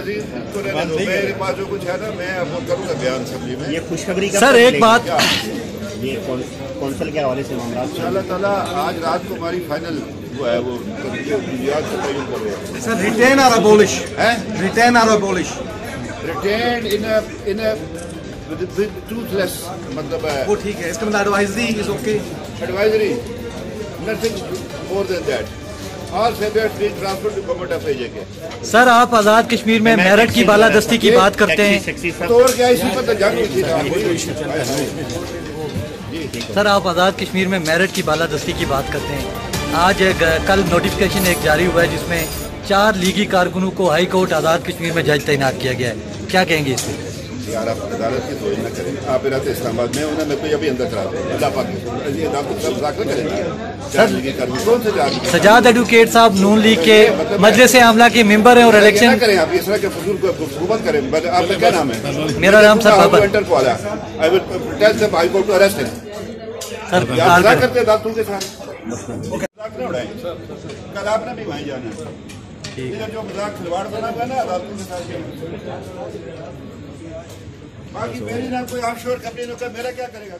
ناظرین کو رہنے دو، میرے پاس جو کچھ ہے نا میں آپ کو کروں گا بیان سمجھی میں. یہ خوشخبری کا سر ایک بات، یہ کونسل کے حوالے سے معاملات اللہ تعالیٰ آج رات کو ہماری فائنل وہ ہے وہ یاد کا تعین کر رہے ہیں. سر ریٹین اور ابولش، ریٹین اور ابولش، ریٹینڈ ان ٹروتھ لیس مطلب ہے وہ ٹھیک ہے. اس کا مطلب advisory is okay, advisory nothing more than that. All separate please transfer to government of AJ K. Sir آپ آزاد کشمیر میں میرٹ کی بالادستی کی بات کرتے ہیں. توڑ کیا اسی پر جنگ ہوئی تھی. سر آپ آزاد کشمیر میں میرٹ کی بالادستی کی بات کرتے ہیں. آج کل نوٹیفکیشن ایک جاری ہوا ہے جس میں 4 لیگی کارکنوں کو ہائی کورٹ آزاد کشمیر میں جج تعینات کیا گیا ہے. کیا کہیں گے اس پہ؟ یار آپ عدالت کی سوچ نہ کریں. آپ رہتے اسلام آباد میں انہوں نے کوئی ابھی اندر کرا دیں. اللہ پاک مذاکرہ کریں گے. کون سے سجاد ایڈوکیٹ صاحب نون لیگ کے مجلس عاملہ کے ممبر ہیں اور الیکشن کریں. آپ اس طرح کے فضول کو حکومت کریں. آپ کا کیا نام ہے؟ میرا نام سر بابر. سر مذاق کرتے دانتوں کے ساتھ مذاق نہ اڑائیں. کل آپ نے بھی وہیں جانا ہے. جو مذاق کھلواڑ بنا ہوا ہے نا عدالتوں کے ساتھ. باقی میری نہ کوئی آف شور کمپنی میرا کیا کرے گا.